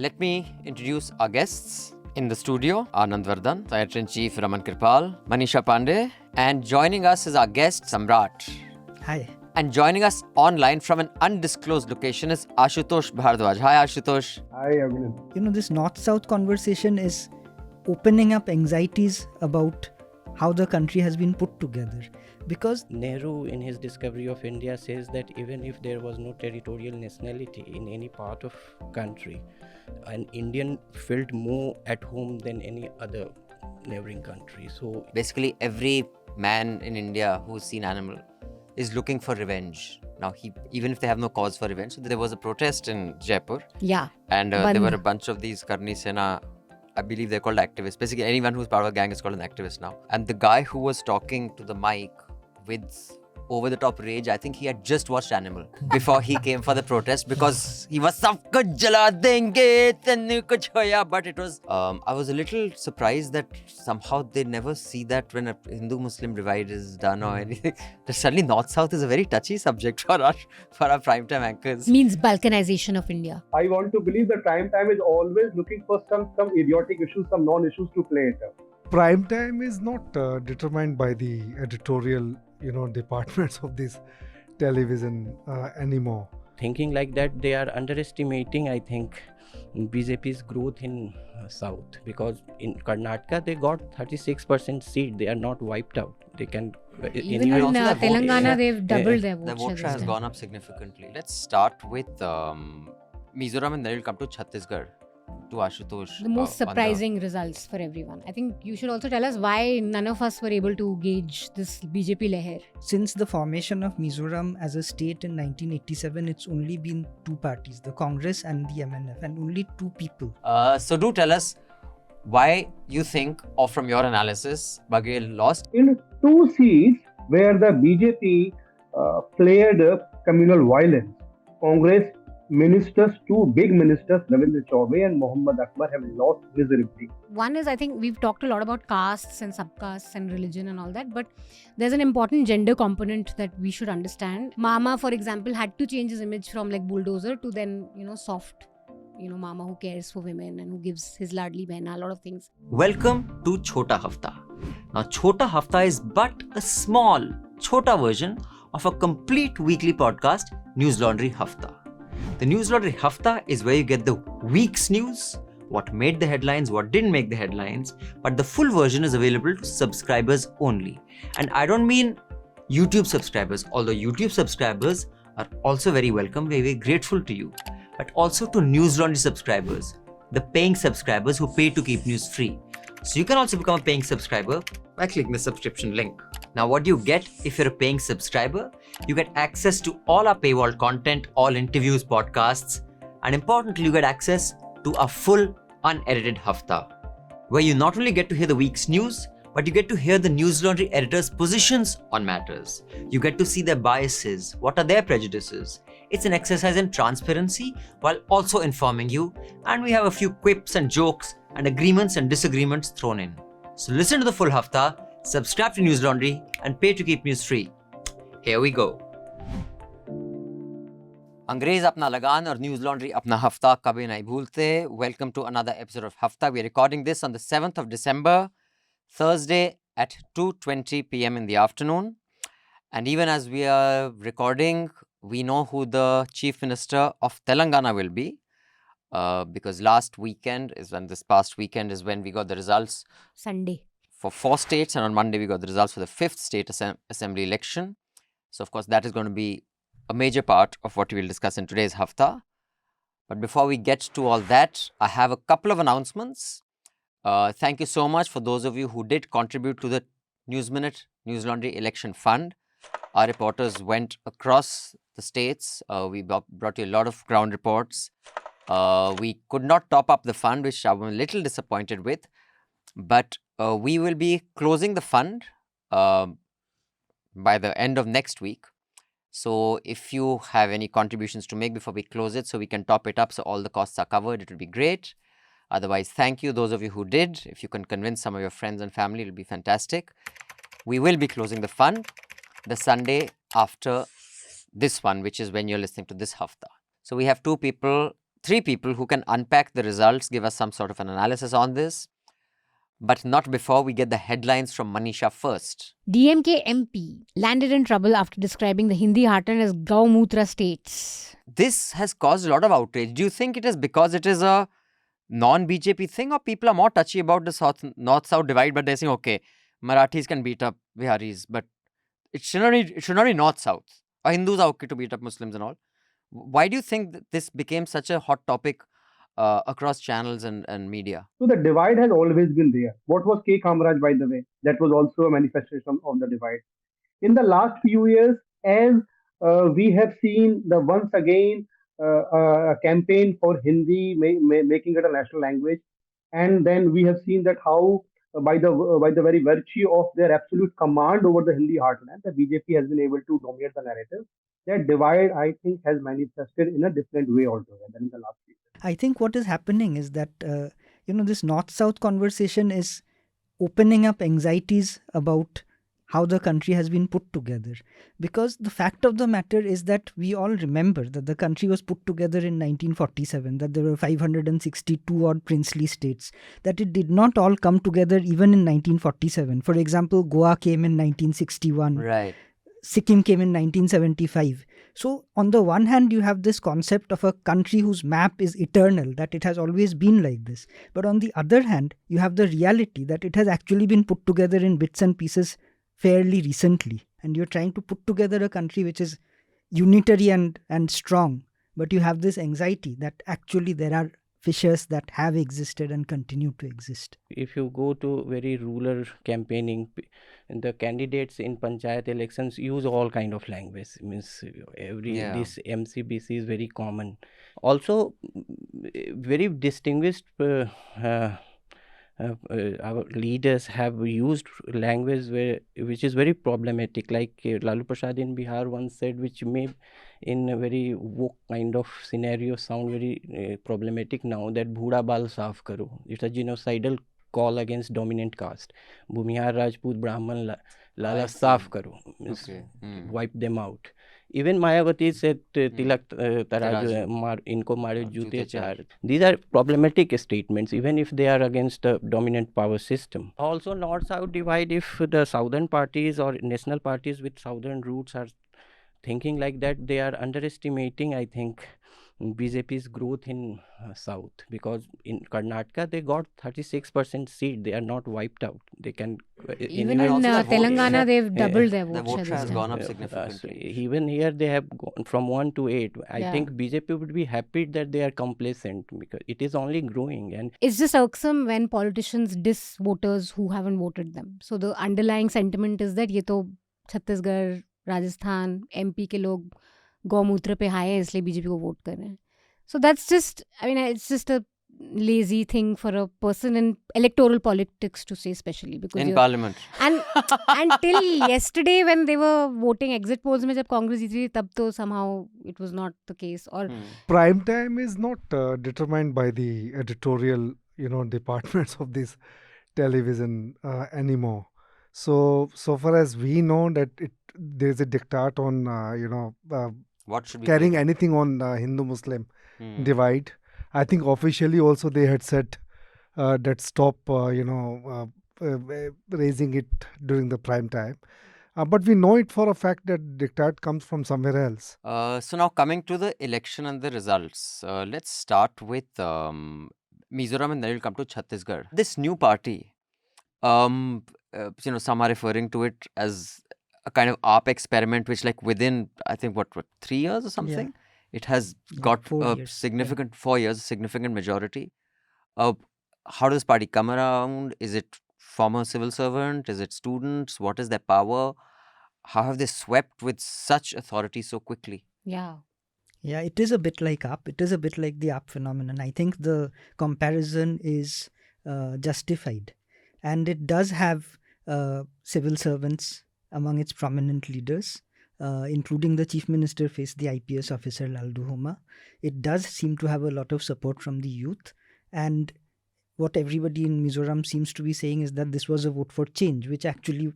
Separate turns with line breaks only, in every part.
Let me introduce our guests in the studio. Anand, Vardhan, Editor-in-Chief Raman, Kirpal, Manisha, Pande, and joining us is our guest Samrat.
Hi.
And joining us online from an undisclosed location is Ashutosh Bhardwaj. Hi Ashutosh.
Hi Abhinandan.
This North-South conversation is opening up anxieties about how the country has been put together. Because
Nehru, in his discovery of India, says that even if there was no territorial nationality in any part of country, an Indian felt more at home than any other neighboring country. So
basically, every man in India who's seen animal is looking for revenge. Now, even if they have no cause for revenge, so there was a protest in Jaipur.
Yeah.
And there were a bunch of these Karni Sena, I believe they're called activists. Basically, anyone who's part of a gang is called an activist now. And the guy who was talking to the mic with over-the-top rage, I think he had just watched Animal before he came for the protest, because he was sab kuch jala denge, tenu kuch hoya. But it was, I was a little surprised that somehow they never see that when a Hindu-Muslim divide is done or anything. Suddenly North-South is a very touchy subject for our primetime anchors.
Means balkanization of India.
I want to believe that prime time is always looking for some idiotic issues, some non-issues to play it up.
Prime time is not determined by the editorial departments of this television anymore.
thinking like that, they are underestimating, I think, BJP's growth in South, because in Karnataka they got 36% seat. They are not wiped out. They can
Even in Telangana, they've doubled their vote
The vote share has gone up significantly. Let's start with Mizoram, and then we'll come to Chhattisgarh, to Ashutosh.
The most surprising results for everyone. I think you should also tell us why none of us were able to gauge this BJP leher.
since the formation of Mizoram as a state in 1987, it's only been two parties, the Congress and the MNF, and only two people.
So do tell us why you think, or from your analysis, Baghel lost.
In two seats where the BJP played communal violence, Congress ministers, two big ministers, Ravindra Chaubey and Mohammad Akbar, have lost miserably.
One is, I think we've talked a lot about castes and subcastes and religion and all that, but there's an important gender component that we should understand. Mama, for example, had to change his image from like bulldozer to then, soft, Mama who cares for women and who gives his ladli behna, a lot of things.
Welcome to Chhota Hafta. Now, Chhota Hafta is but a small, chhota version of a complete weekly podcast, Newslaundry Hafta. The Newslaundry Hafta is where you get the week's news, what made the headlines, what didn't make the headlines, but the full version is available to subscribers only. And I don't mean YouTube subscribers, although YouTube subscribers are also very welcome, very, very grateful to you, but also to Newslaundry subscribers, the paying subscribers who pay to keep news free. So you can also become a paying subscriber by clicking the subscription link. Now, what do you get if you're a paying subscriber? You get access to all our paywall content, all interviews, podcasts, and importantly, you get access to a full unedited Hafta, where you not only get to hear the week's news, but you get to hear the Newslaundry editors' positions on matters. You get to see their biases, what are their prejudices. It's an exercise in transparency while also informing you, and we have a few quips and jokes and agreements and disagreements thrown in. So listen to the full Hafta, subscribe to Newslaundry, and pay to keep news free. Here we go. अंग्रेज अपना लगान और Newslaundry अपना हफ्ता कभी नहीं भूलते. Welcome to another episode of Hafta. We are recording this on the 7th of December, Thursday at 2:20 p.m. in the afternoon. And even as we are recording, we know who the Chief Minister of Telangana will be. Because this past weekend is when we got the results
Sunday.
for 4 states, and on Monday we got the results for the 5th state assembly election. So of course that is going to be a major part of what we will discuss in today's Hafta. But before we get to all that, I have a couple of announcements. Thank you so much for those of you who did contribute to the News Minute Newslaundry Election Fund. Our reporters went across the states. We brought you a lot of ground reports. We could not top up the fund, which I'm a little disappointed with. But we will be closing the fund by the end of next week. So if you have any contributions to make before we close it, so we can top it up so all the costs are covered, it will be great. Otherwise, thank you, those of you who did. If you can convince some of your friends and family, it will be fantastic. We will be closing the fund the Sunday after this one, which is when you're listening to this Hafta. So we have two people three people who can unpack the results, give us some sort of an analysis on this. But not before we get the headlines from Manisha first.
DMK MP landed in trouble after describing the Hindi heartland as gaumutra states.
This has caused a lot of outrage. Do you think it is because it is a non-BJP thing, or people are more touchy about the north-south divide, but they're saying, okay, Marathis can beat up Biharis, but it should not be north-south. Or Hindus are okay to beat up Muslims and all. Why do you think that this became such a hot topic across channels and media?
So the divide has always been there. What was K. Kamaraj, by the way? That was also a manifestation of the divide. In the last few years, as we have seen the once again a campaign for Hindi, making it a national language, and then we have seen that how by the very virtue of their absolute command over the Hindi heartland, the BJP has been able to dominate the narrative. That divide, I think, has manifested in a different way altogether in the last few years.
I think what is happening is that this north-south conversation is opening up anxieties about how the country has been put together. Because the fact of the matter is that we all remember that the country was put together in 1947, that there were 562 odd princely states, that it did not all come together even in 1947. For example, Goa came in 1961.
Right.
Sikkim came in 1975. So on the one hand, you have this concept of a country whose map is eternal, that it has always been like this. But on the other hand, you have the reality that it has actually been put together in bits and pieces fairly recently. And you're trying to put together a country which is unitary and strong. But you have this anxiety that actually there are fissures that have existed and continue to exist.
If you go to very rural campaigning, the candidates in panchayat elections use all kind of language. Means this MCBC is very common. Also, very distinguished our leaders have used language which is very problematic. Like Lalu Prasad in Bihar once said, which may in a very woke kind of scenario sound very problematic now, that Bhuda Bal Saaf Karo. It's a genocidal call against dominant caste. Bhumihar, Rajput, Brahman, Lala Saaf Karo. Means wipe them out. Even Mayawati said Tilak Taraj inko mare jute char. These are problematic statements, even if they are against the dominant power system. Also, north-south divide, if the southern parties or national parties with southern roots are thinking like that, they are underestimating, I think, BJP's growth in south, because in Karnataka they got 36% seat. They are not wiped out. They can
even in Telangana they've doubled their vote.
The vote has gone up significantly.
Even here they have gone from 1 to 8. I think BJP would be happy that they are complacent, because it is only growing. And
it's just irksome when politicians diss voters who haven't voted them. So the underlying sentiment is that ये तो Chhattisgarh, Rajasthan, MP के लोग गौमूत्र पे हाय है इसलिए BJP को vote कर रहे हैं. So that's just, it's just a lazy thing for a person in electoral politics to say, especially because
in parliament.
And until yesterday when they were voting exit polls में जब कांग्रेस जीती थी, तब तो somehow it was not the case. Or
prime time is not determined by the editorial departments of this television anymore. So far as we know that there's a diktat on
what should be
carrying anything on Hindu-Muslim divide. I think officially also they had said that stop raising it during the prime time. But we know it for a fact that diktat comes from somewhere else.
So now coming to the election and the results, let's start with Mizoram and then we'll come to Chhattisgarh. This new party, some are referring to it as a kind of AAP experiment, which within, I think, what 3 years or something? Yeah. It has got 4 years. Significant 4 years, a significant majority. How does this party come around? Is it former civil servant? Is it students? What is their power? How have they swept with such authority so quickly?
Yeah, it is a bit like AAP. It is a bit like the AAP phenomenon. I think the comparison is justified. And it does have civil servants among its prominent leaders, including the chief minister faced the IPS officer Laldu Homa. It does seem to have a lot of support from the youth. And what everybody in Mizoram seems to be saying is that this was a vote for change, which actually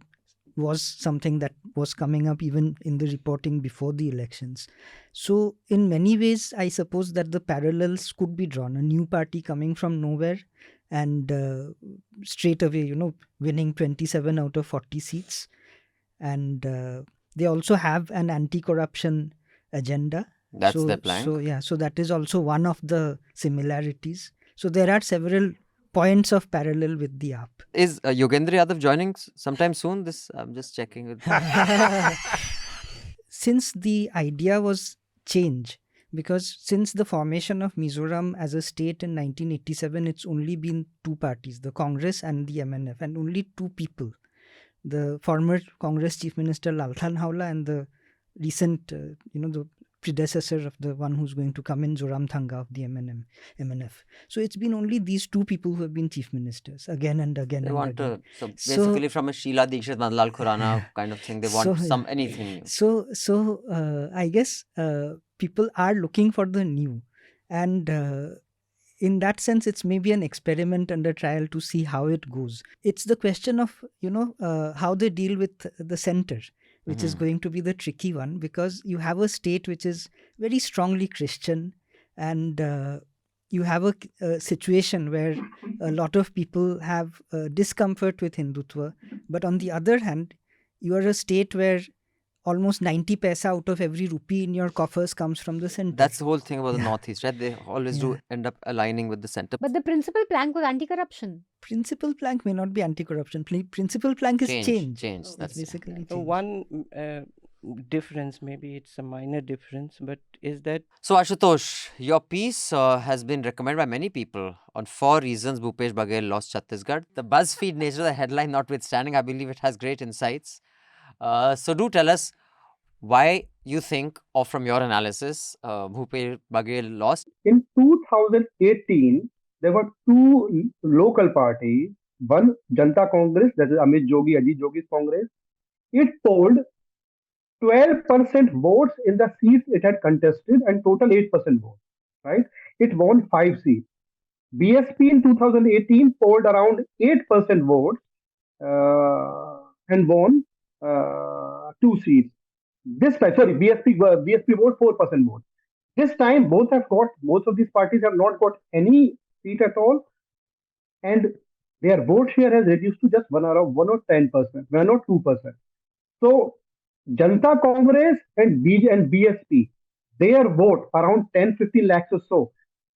was something that was coming up even in the reporting before the elections. So in many ways, I suppose that the parallels could be drawn. A new party coming from nowhere and straight away, winning 27 out of 40 seats. And they also have an anti-corruption agenda.
That's their plan.
So that is also one of the similarities. So there are several points of parallel with the AAP.
Is Yogendra Yadav joining sometime soon? I'm just checking with.
Since the idea was change, because since the formation of Mizoram as a state in 1987, it's only been two parties, the Congress and the MNF, and only two people, the former Congress Chief Minister Lalthan Haula and the recent, the predecessor of the one who's going to come in, Zoram Thanga of the MNF. So it's been only these two people who have been chief ministers again and again.
So basically from a Sheila Dikshit, Nandlal Khurana kind of thing, they want anything new.
So I guess people are looking for the new, and in that sense, it's maybe an experiment under trial to see how it goes. It's the question of how they deal with the center, which is going to be the tricky one, because you have a state which is very strongly Christian, and you have a situation where a lot of people have discomfort with Hindutva. But on the other hand, you are a state where almost 90 paisa out of every rupee in your coffers comes from the center.
That's the whole thing about the Northeast, right? They always do end up aligning with the center.
But the principal plank was anti-corruption.
Principal plank may not be anti-corruption. Principal plank is change.
Change. That's
basically change.
So one difference, maybe it's a minor difference, but is that...
So Ashutosh, your piece has been recommended by many people on 4 reasons Bhupesh Baghel lost Chhattisgarh. The BuzzFeed nature of the headline notwithstanding, I believe it has great insights. So do tell us why you think, or from your analysis, Bhupesh Baghel lost.
In 2018, there were two local parties. One, Janata Congress, that is Ajit Jogi's Congress. It polled 12% votes in the seats it had contested and total 8% votes. Right? It won 5 seats. BSP in 2018 polled around 8% votes and won 2 seats. BSP vote 4% vote. This time, both of these parties have not got any seat at all, and their vote share has reduced to just 1 or 10%, 1 or 2%. So, Janata Congress and BSP, their vote around 10-15 lakhs or so,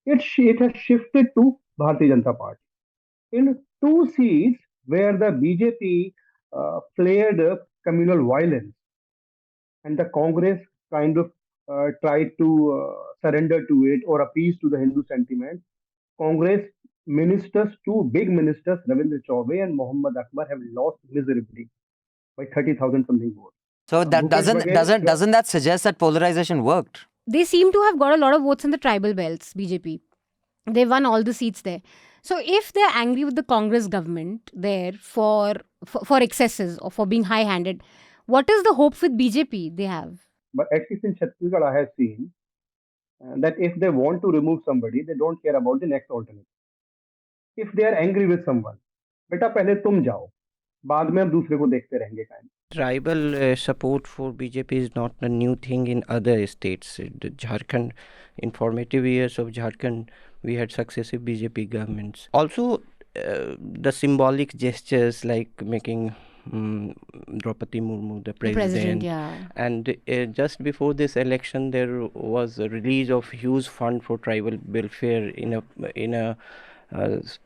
it has shifted to Bharatiya Janata Party. In 2 seats where the BJP flared communal violence, and the Congress kind of tried to surrender to it or appease to the Hindu sentiment, Congress ministers, 2 big ministers, Ravindra Chaubey and Mohammad Akbar, have lost miserably by 30,000 something votes.
So that doesn't that suggest that polarization worked?
They seem to have got a lot of votes in the tribal belts, BJP. They won all the seats there. So if they're angry with the Congress government there for excesses or for being high-handed, what is the hope with BJP they have?
But at least in Chhattisgarh, I have seen that if they want to remove somebody, they don't care about the next alternative. If they are angry with someone, beta pehle tum jao, baad mein hum dusre ko dekhte rahenge kind.
Tribal support for BJP is not a new thing in other states. The Jharkhand, in formative years of Jharkhand, we had successive BJP governments. Also, the symbolic gestures like making Draupadi Murmu the president, and just before this election, there was a release of huge fund for tribal welfare in a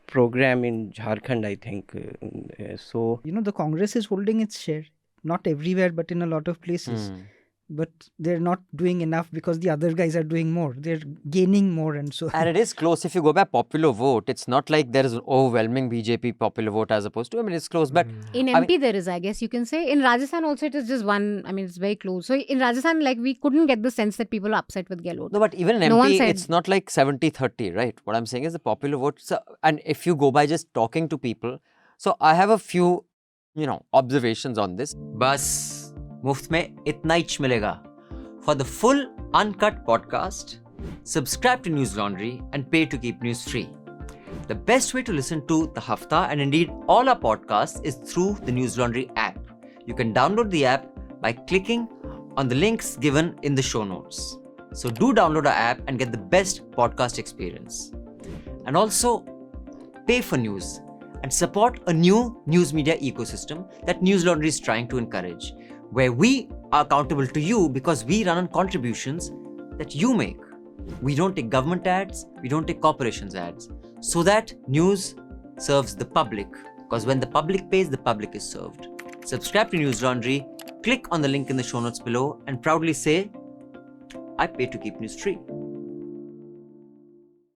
program in Jharkhand, I think. So
the Congress is holding its share, not everywhere, but in a lot of places. But they're not doing enough because the other guys are doing more. They're gaining more, and so.
And it is close. If you go by popular vote, it's not like there is an overwhelming BJP popular vote as opposed to. I mean, it's close. But
in MP there is, I guess you can say. In Rajasthan also, it is just one. I mean, it's very close. So in Rajasthan, we couldn't get the sense that people are upset with Gehlot.
No, but even in MP, it's not like 70-30, right? What I'm saying is the popular vote. So, and if you go by just talking to people, so I have a few, observations on this. Bas. मुफ्त में इतना ही मिलेगा. For the full uncut podcast, subscribe to Newslaundry and pay to keep news free. The best way to listen to the Hafta and indeed all our podcasts is through the Newslaundry app. You can download the app by clicking on the links given in the show notes. So do download our app and get the best podcast experience. And also pay for news and support a new news media ecosystem that Newslaundry is trying to encourage, where we are accountable to you because we run on contributions that you make. We don't take government ads, we don't take corporations ads, so that news serves the public, because when the public pays, the public is served. Subscribe to Newslaundry, click on the link in the show notes below and proudly say, I pay to keep news free.